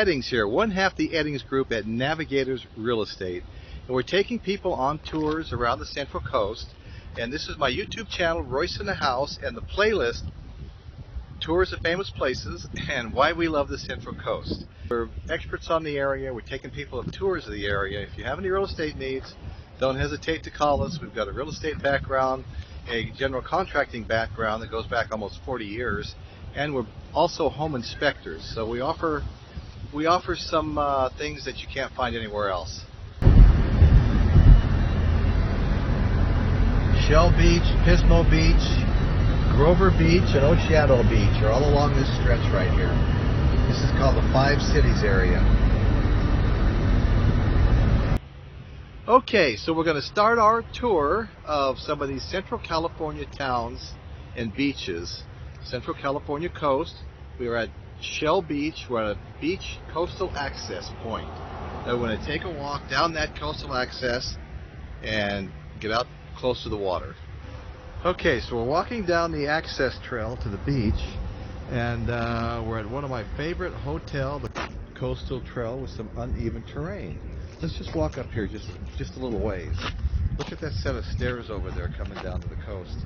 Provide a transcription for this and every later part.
Eddings here, one half the Eddings group at Navigators Real Estate, and we're taking people on tours around the Central Coast. And this is my YouTube channel, Royce in the House, and the playlist Tours of Famous Places and Why We Love the Central Coast. We're experts on the area. We're taking people on tours of the area. If you have any real estate needs, don't hesitate to call us. We've got a real estate background, a general contracting background that goes back almost 40 years, and we're also home inspectors. So we offer some things that you can't find anywhere else. Shell Beach, Pismo Beach, Grover Beach, and Oceano Beach are all along this stretch right here. This is called the Five Cities area. Okay, so we're going to start our tour of some of these Central California towns and beaches. Central California coast. We are at Shell Beach. We're at a beach coastal access point. Now we're going to take a walk down that coastal access and get out close to the water. Okay, so we're walking down the access trail to the beach, and we're at one of my favorite hotels, the coastal trail with some uneven terrain. Let's just walk up here just a little ways. Look at that set of stairs over there coming down to the coast.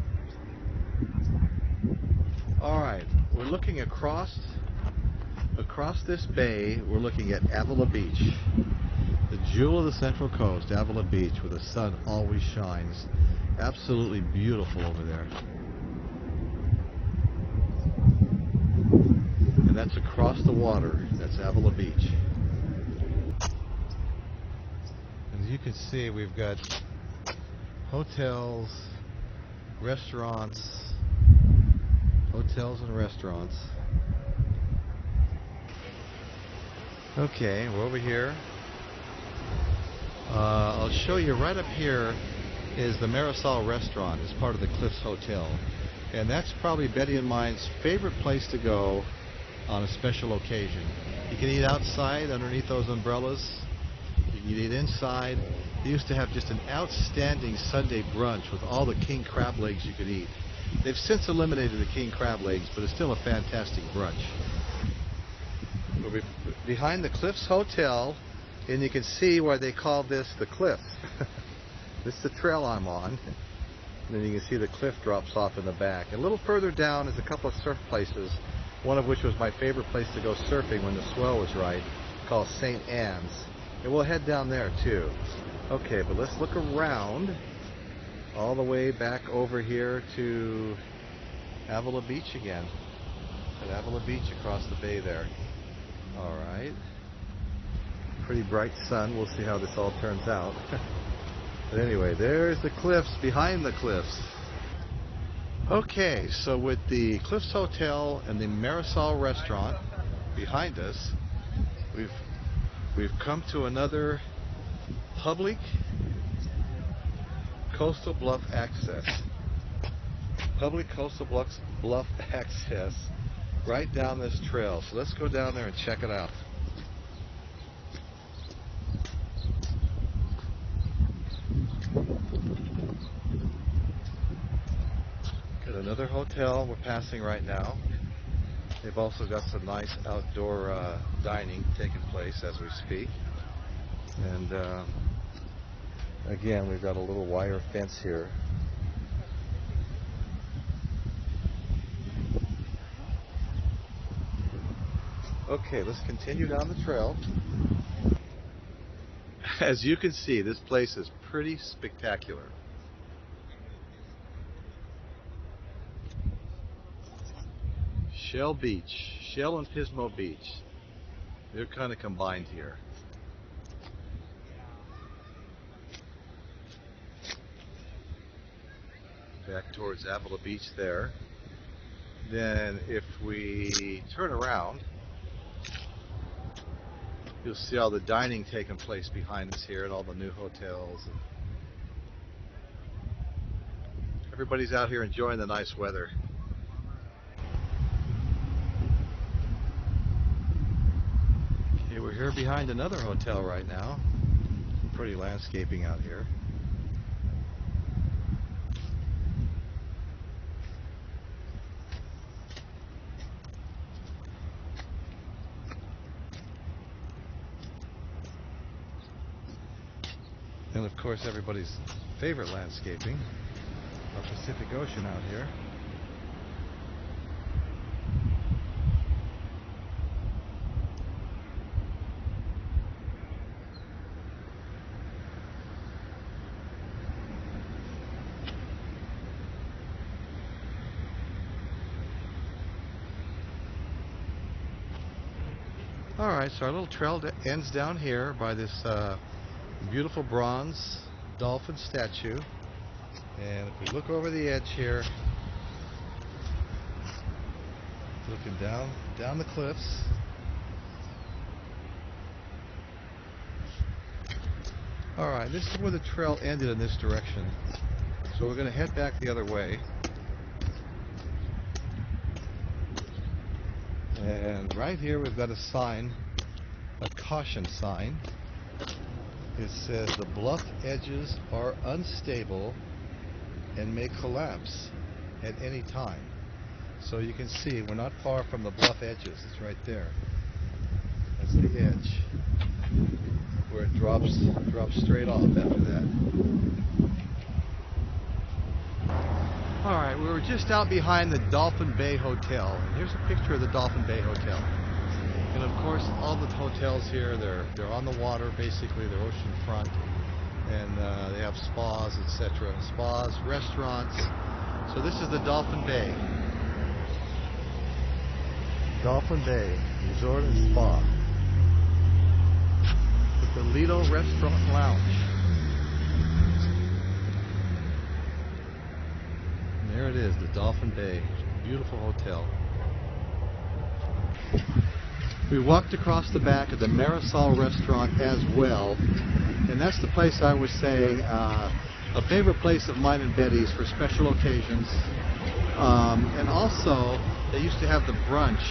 Alright, we're looking across this bay. We're looking at Avila Beach, the jewel of the Central Coast, Avila Beach, where the sun always shines. Absolutely beautiful over there. And that's across the water. That's Avila Beach. As you can see, we've got hotels, restaurants, and restaurants. Okay, we're over here. I'll show you right up here is the Marisol Restaurant. It's part of the Cliffs Hotel. And that's probably Betty and mine's favorite place to go on a special occasion. You can eat outside underneath those umbrellas. You can eat inside. They used to have just an outstanding Sunday brunch with all the king crab legs you could eat. They've since eliminated the king crab legs, but it's still a fantastic brunch. We're behind the Cliffs Hotel, and you can see why they call this the Cliffs. This is the trail I'm on. And then you can see the cliff drops off in the back. A little further down is a couple of surf places, one of which was my favorite place to go surfing when the swell was right, called St. Anne's. And we'll head down there too. Okay, but let's look around all the way back over here to Avila Beach again. At Avila Beach across the bay there. Alright. Pretty bright sun. We'll see how this all turns out. But anyway, there's the cliffs behind the cliffs. Okay, so with the Cliffs Hotel and the Marisol Restaurant behind us, we've come to another public coastal bluff access. Public coastal bluff access right down this trail. So let's go down there and check it out. Got another hotel we're passing right now. They've also got some nice outdoor dining taking place as we speak. And again, we've got a little wire fence here. Okay, let's continue down the trail. As you can see, this place is pretty spectacular. Shell Beach, Shell and Pismo Beach. They're kind of combined here. Back towards Avila Beach there. Then if we turn around, you'll see all the dining taking place behind us here and all the new hotels. And everybody's out here enjoying the nice weather. Okay, we're here behind another hotel right now. Pretty landscaping out here. And of course everybody's favorite landscaping, the Pacific Ocean out here. Alright, so our little trail ends down here by this beautiful bronze dolphin statue. And if we look over the edge here, looking down the cliffs. Alright, this is where the trail ended in this direction. So we're going to head back the other way. And right here we've got a sign, a caution sign. It says the bluff edges are unstable and may collapse at any time. So you can see we're not far from the bluff edges. It's right there. That's the edge where it drops straight off after that. Alright, we were just out behind the Dolphin Bay Hotel. And here's a picture of the Dolphin Bay Hotel. And of course, all the hotels here, they're on the water, basically, they're oceanfront. And they have spas, etc. Spas, restaurants. So this is the Dolphin Bay. Dolphin Bay Resort and Spa. With the Lido Restaurant Lounge. There it is, the Dolphin Bay. Beautiful hotel. We walked across the back of the Marisol Restaurant as well. And that's the place I was saying, a favorite place of mine and Betty's for special occasions. And also, they used to have the brunch.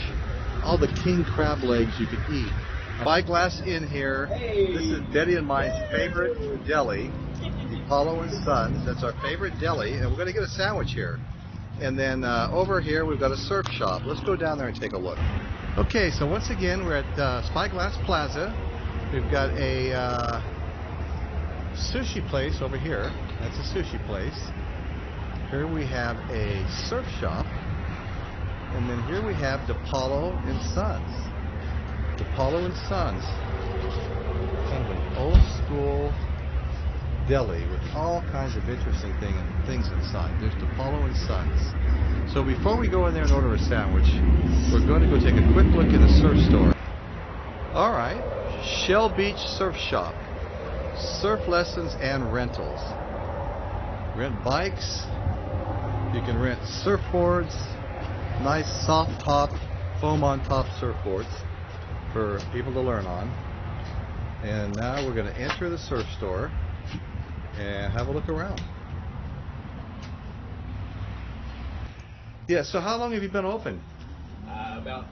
All the king crab legs you could eat. Spyglass in here. Hey. This is Betty and mine's favorite deli. Apollo and Sons. That's our favorite deli, and we're going to get a sandwich here. And then over here we've got a surf shop. Let's go down there and take a look. Okay, so once again we're at Spyglass Plaza. We've got a sushi place over here. That's a sushi place. Here we have a surf shop. And then here we have Apollo and Sons. Apollo and Sons. Kind of an old school deli with all kinds of interesting things inside. There's Apollo and Sons. So before we go in there and order a sandwich, we're going to go take a quick look in the surf store. Alright, Shell Beach Surf Shop. Surf lessons and rentals. Rent bikes. You can rent surfboards. Nice soft top, foam on top surfboards for people to learn on. And now we're going to enter the surf store and have a look around. Yeah, so how long have you been open? About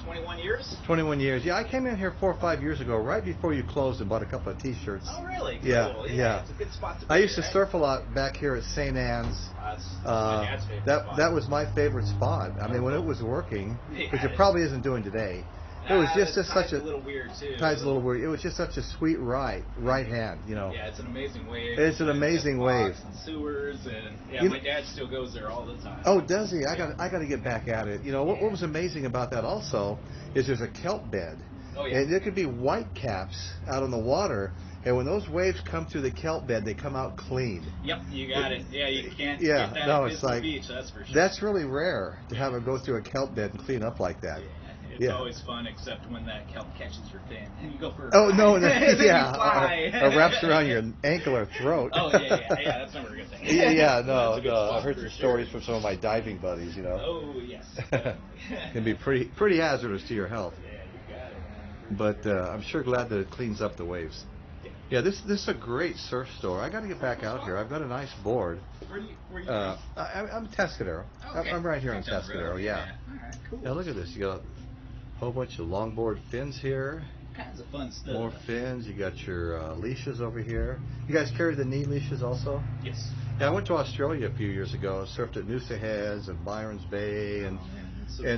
21 years. 21 years. Yeah, I came in here 4 or 5 years ago, right before you closed, and bought a couple of t-shirts. Oh, really? Cool. Yeah. It's a good spot to be. I used to surf a lot back here at St. Anne's. That's my dad's favorite spot. That was my favorite spot. I mean, when it was working, which it probably isn't doing today. It was just such a little weird too. Tide's a little weird. It was just such a sweet right hand, you know. Yeah, it's an amazing wave. It's an amazing wave. And sewers and my dad still goes there all the time. Oh, does he? I got to get back at it. You know what was amazing about that also is there's a kelp bed. Oh yeah. And there could be white caps out on the water. And when those waves come through the kelp bed, they come out clean. Yep, you got it. Yeah, you can't get that at it's like, beach, that's for sure. That's really rare to have it go through a kelp bed and clean up like that. It's always fun, except when that kelp catches your fin and you go for a no, or wraps fly. around your ankle or throat. Oh yeah, that's never a good thing. No. I've heard some stories from some of my diving buddies. You know. Oh yes. Can be pretty hazardous to your health. Yeah, you got it, man. But I'm sure glad that it cleans up the waves. Yeah, this is a great surf store. I got to get back out here. I've got a nice board. Where you I'm Tascadero. Okay. I'm right here in Tascadero. Yeah. All right, cool. Yeah, look at this. You got a whole bunch of longboard fins here. Kinds of fun stuff. More fins. You got your leashes over here. You guys carry the knee leashes also? Yes. Yeah, I went to Australia a few years ago. I surfed at Noosa Heads and Byron's Bay and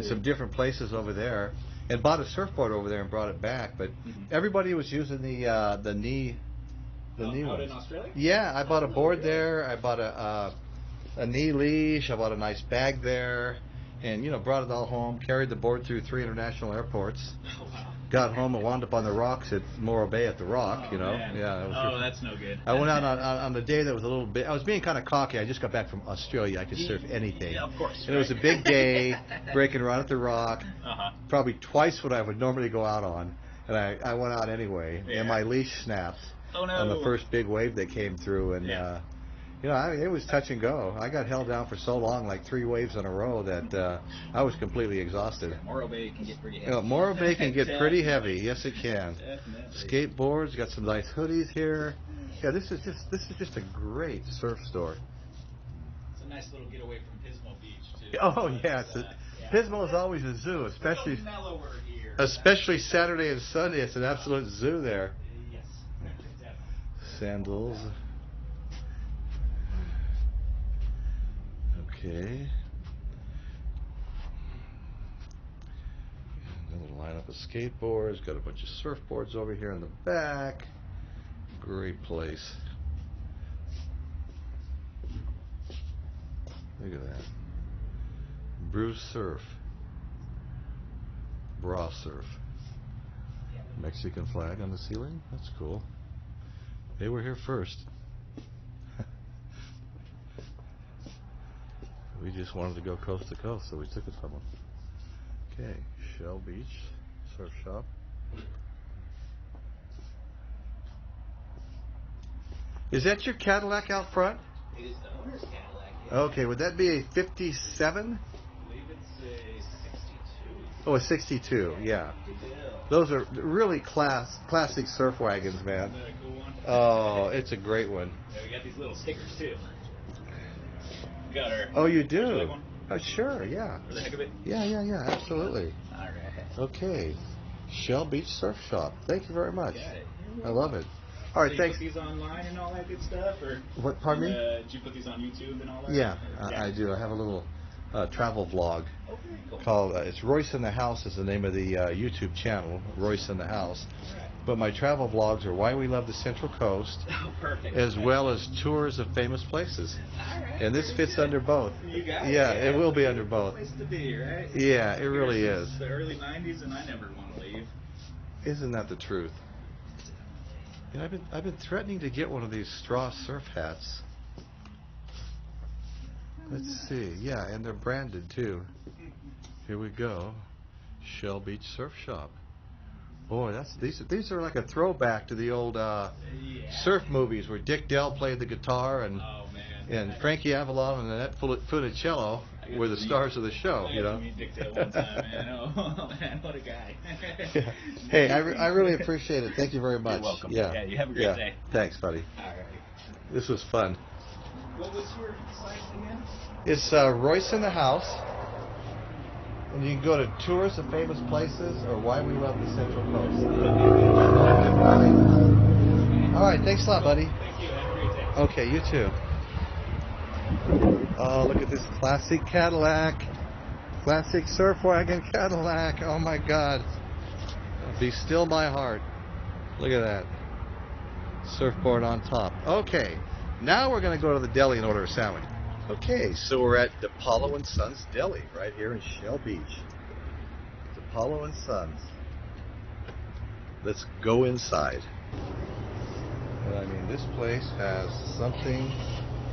some different places over there. And bought a surfboard over there and brought it back. But everybody was using the knee The new out ones. in Australia? Yeah, I bought a board there. I bought a knee leash. I bought a nice bag there, and brought it all home. Carried the board through 3 international airports. Oh, wow. Got home and wound up on the rocks at Morro Bay at the Rock. Oh, man. Yeah. That's no good. I went out on the day that was a little bit. I was being kind of cocky. I just got back from Australia. I could surf anything. Yeah, of course. And it was a big day, breaking around at the Rock. Uh-huh. Probably twice what I would normally go out on, and I went out anyway. Yeah. And my leash snapped on the first big wave that came through, and it was touch and go. I got held down for so long, like 3 waves in a row, that I was completely exhausted. Morro Bay can get pretty heavy. Morro Bay can get pretty heavy. Yes, it can. Definitely. Skateboards, got some nice hoodies here. Yeah, this is just a great surf store. It's a nice little getaway from Pismo Beach too. Oh yeah, Pismo is always a zoo, especially Saturday and Sunday. It's an absolute zoo there. Yes, definitely. Sandals. Okay. Another lineup of skateboards. Got a bunch of surfboards over here in the back. Great place. Look at that. Bruce Surf. Bra Surf. Mexican flag on the ceiling. That's cool. They were here first. We just wanted to go coast to coast, so we took it from them. Okay, Shell Beach Surf Shop. Is that your Cadillac out front? It is the owner's Cadillac. Yeah. Okay, would that be a 57? I believe it's a 62. Oh, a 62, yeah. Those are really classic surf wagons, man. Isn't that a cool one? Oh, it's a great one. Yeah, we got these little stickers too. We got our. Oh, you Would you do? like one? Oh, sure, yeah. For the heck of it? Yeah, absolutely. All right. Okay, Shell Beach Surf Shop. Thank you very much. Got it. I love it. All right, so thanks. You put these online and all that good stuff, or What? Pardon me? did you put these on YouTube and all that? Yeah, Or- I do. I have a little travel vlog Oh, very cool. called it's Royce in the House is the name of the YouTube channel, Royce in the House. All right. But my travel vlogs are why we love the Central Coast, Oh, perfect. as well as tours of famous places. All right. And this Very fits good. under both. You got it. Yeah, it will be under both. Place to be, right? Yeah, it really Here is. since the early '90s, and I never want to leave. Isn't that the truth? You know, I've been threatening to get one of these straw surf hats. Let's see. Yeah, and they're branded too. Here we go. Shell Beach Surf Shop. Boy, these are like a throwback to the old surf movies where Dick Dell played the guitar and Oh man. Frankie Avalon and Annette Funicello were the stars of the show. I You got know. to meet Dick Dale one time, man. Oh man, what a guy. Yeah. Hey, I really appreciate it. Thank you very much. You're welcome. Yeah. Yeah, you have a great day. Thanks, buddy. All right. This was fun. What was your site again? It's Royce in the House. And you can go to tours of famous places or why we love the Central Coast. All right, thanks a lot, buddy. Thank you. Have a great day. Okay, you too. Oh, look at this classic Cadillac. Classic surf wagon Cadillac. Oh my God. Be still my heart. Look at that. Surfboard on top. Okay, now we're going to go to the deli and order a sandwich. Okay, so we're at DePaulo and Sons Deli right here in Shell Beach. DePaulo and Sons. Let's go inside. And I mean, this place has something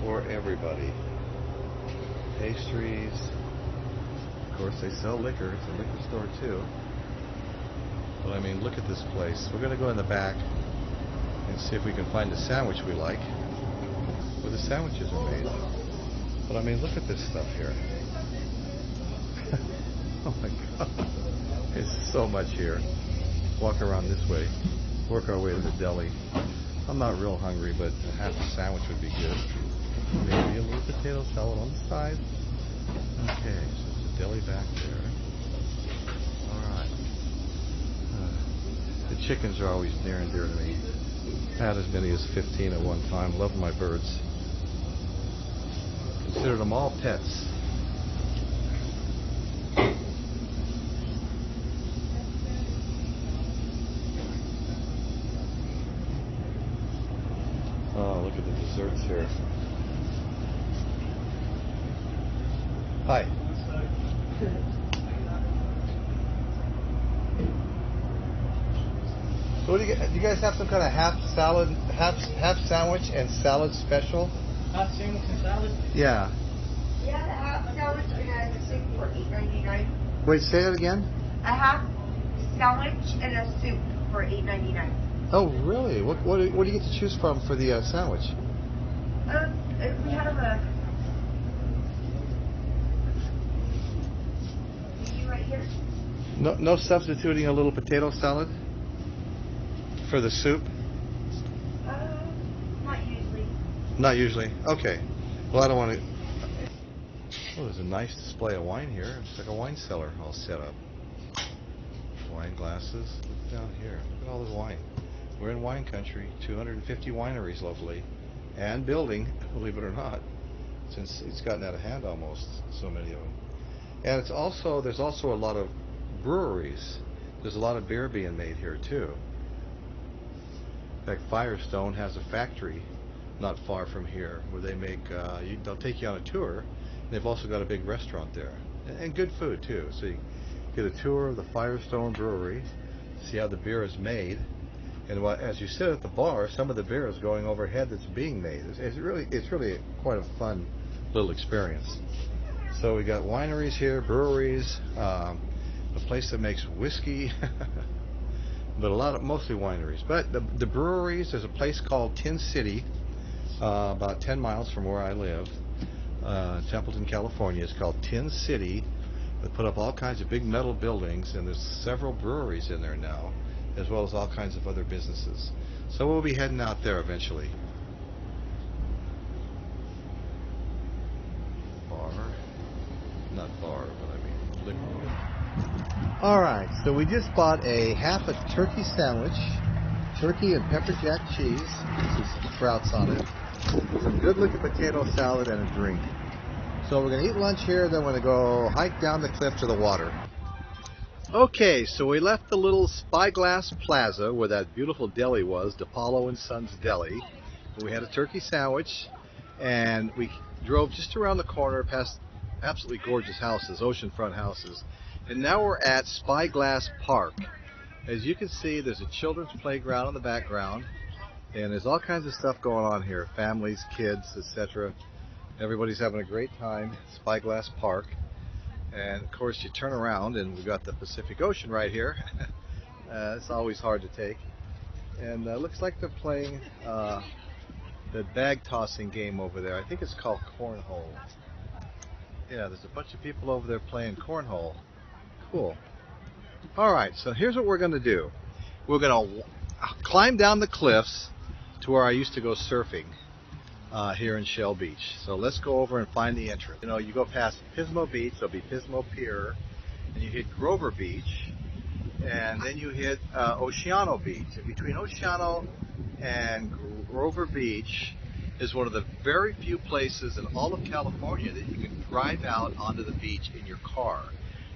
for everybody. Pastries. Of course, they sell liquor. It's a liquor store too. But I mean, look at this place. We're going to go in the back and see if we can find a sandwich we like, where the sandwiches are made. But I mean, look at this stuff here. Oh my God. There's so much here. Walk around this way. Work our way to the deli. I'm not real hungry, but half a sandwich would be good. Maybe a little potato salad on the side. Okay, so there's a deli back there. Alright. The chickens are always near and dear to me. Had as many as 15 at one time. Love my birds. Considered them all pets. look at the desserts here. Hi. So what do you guys have some kind of half salad, half sandwich and salad special? Half sandwich and salad? Yeah. Yeah, the half sandwich and a soup for $8.99. Wait, say it again. A half sandwich and a soup for $8.99. Oh, really? What do you get to choose from for the sandwich? We have a menu right here. No substituting a little potato salad for the soup? Not usually. Not usually. Okay. Well, I don't want to. Oh, there's a nice display of wine here. It's like a wine cellar all set up. Wine glasses. Look down here. Look at all this wine. We're in wine country. 250 wineries locally, and building, believe it or not, since it's gotten out of hand almost. So many of them. And there's also a lot of breweries. There's a lot of beer being made here too. In fact, Firestone has a factory not far from here where they make. They'll take you on a tour. They've also got a big restaurant there, and good food too. So you get a tour of the Firestone Brewery, see how the beer is made, and as you sit at the bar, some of the beer is going overhead that's being made. It's really quite a fun little experience. So we got wineries here, breweries, a place that makes whiskey, but mostly wineries. But the breweries, there's a place called Tin City, about 10 miles from where I live. Templeton, California. It's called Tin City. They put up all kinds of big metal buildings, and there's several breweries in there now, as well as all kinds of other businesses. So we'll be heading out there eventually. Not bar, but I mean liquor. Alright, so we just bought half a turkey sandwich, turkey and pepper jack cheese, with sprouts on it, some good looking potato salad, and a drink. So we're going to eat lunch here, then we're going to go hike down the cliff to the water. Okay, so we left the little Spyglass Plaza where that beautiful deli was, DePaulo and Sons Deli. We had a turkey sandwich, and we drove just around the corner past absolutely gorgeous houses, oceanfront houses. And now we're at Spyglass Park. As you can see, there's a children's playground in the background, and there's all kinds of stuff going on here, families, kids, etc. Everybody's having a great time. Spyglass Park. And of course you turn around and we've got the Pacific Ocean right here. It's always hard to take. And looks like they're playing the bag tossing game over there. I think it's called cornhole. Yeah, there's a bunch of people over there playing cornhole. Cool. Alright, so here's what we're going to do. We're going to climb down the cliffs to where I used to go surfing here in Shell Beach. So let's go over and find the entrance. You know, you go past Pismo Beach, there'll be Pismo Pier, and you hit Grover Beach, and then you hit Oceano Beach. And between Oceano and Grover Beach is one of the very few places in all of California that you can drive out onto the beach in your car.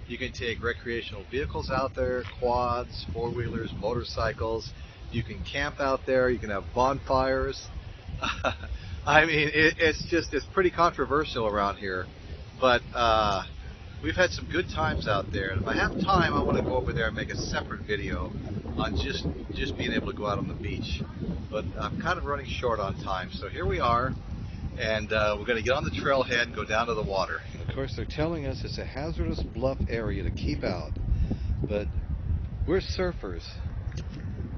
You can take recreational vehicles out there, quads, four-wheelers, motorcycles. You can camp out there. You can have bonfires. I mean, it's pretty controversial around here, but we've had some good times out there. And if I have time, I want to go over there and make a separate video on just being able to go out on the beach. But I'm kind of running short on time, so here we are, and we're going to get on the trailhead and go down to the water. Of course, they're telling us it's a hazardous bluff area to keep out, but we're surfers.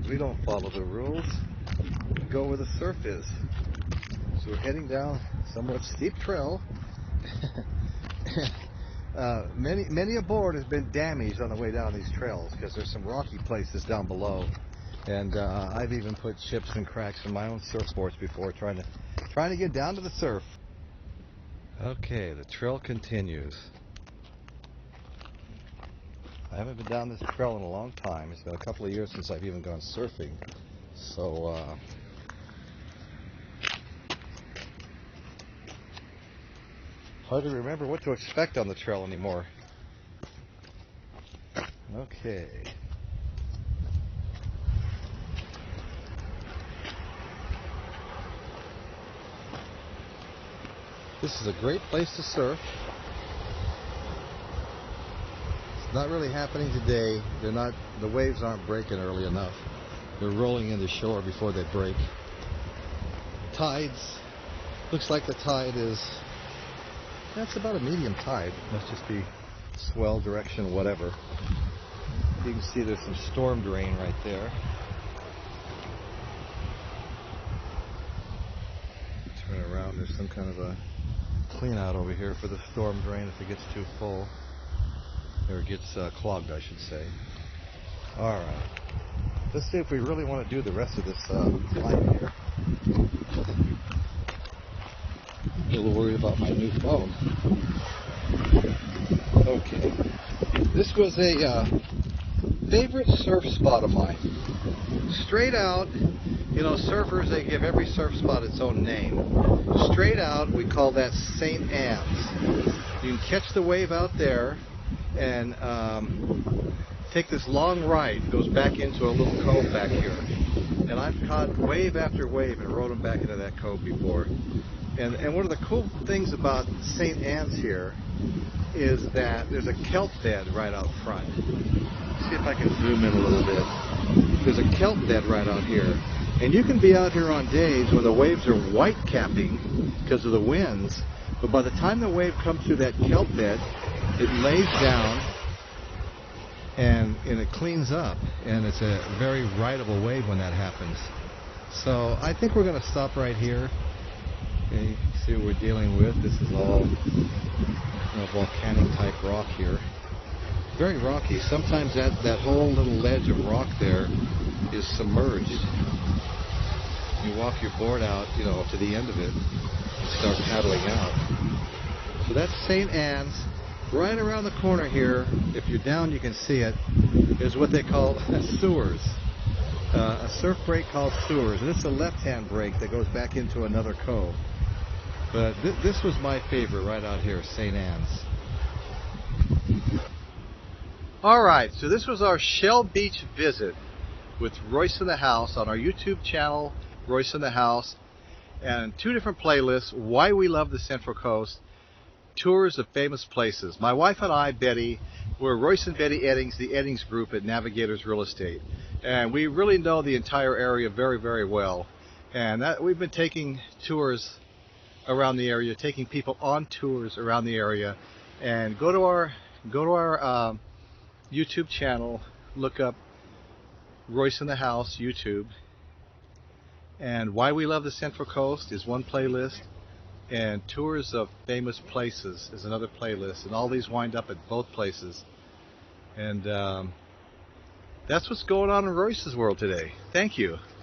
We don't follow the rules. We go where the surf is. So we're heading down a somewhat steep trail. Many a board has been damaged on the way down these trails because there's some rocky places down below, and I've even put chips and cracks in my own surfboards before trying to get down to the surf. Okay, the trail continues. I haven't been down this trail in a long time. It's been a couple of years since I've even gone surfing, so hard to remember what to expect on the trail anymore. Okay. This is a great place to surf. It's not really happening today. The waves aren't breaking early enough. They're rolling into shore before they break. Tides, looks like the tide is, that's about a medium tide. Must just be swell direction, whatever. You can see there's some storm drain right there. Turn around, there's some kind of a clean out over here for the storm drain if it gets too full. Or gets clogged, I should say. Alright. Let's see if we really want to do the rest of this climb here. A little worried about my new phone. Okay. This was a favorite surf spot of mine. Straight out, you know, surfers, they give every surf spot its own name. Straight out, we call that St. Anne's. You can catch the wave out there and take this long right. It goes back into a little cove back here. And I've caught wave after wave and rode them back into that cove before. And one of the cool things about St. Anne's here is that there's a kelp bed right out front. See if I can zoom in a little bit. There's a kelp bed right out here. And you can be out here on days when the waves are white capping because of the winds, but by the time the wave comes through that kelp bed, it lays down and it cleans up, and it's a very rideable wave when that happens. So I think we're going to stop right here. Okay, you can see what we're dealing with. This is all volcanic type rock here. Very rocky. Sometimes that whole little ledge of rock there is submerged. You walk your board out, you know, to the end of it and start paddling out. So that's St. Anne's. Right around the corner here, if you're down you can see it, is what they call sewers. A surf break called sewers. And this is a left-hand break that goes back into another cove. But this was my favorite right out here, St. Anne's. Alright, so this was our Shell Beach visit with Royce in the House on our YouTube channel, Royce in the House, and 2 different playlists, Why We Love the Central Coast, Tours of Famous Places. My wife and I, Betty, we're Royce and Betty Eddings, the Eddings Group at Navigators Real Estate. And we really know the entire area very, very well. And we've been taking tours around the area, taking people on tours around the area. And go to our YouTube channel, look up Royce in the House YouTube. And Why We Love the Central Coast is one playlist. And Tours of Famous Places is another playlist, and all these wind up at both places. And that's what's going on in Royce's world today. Thank you.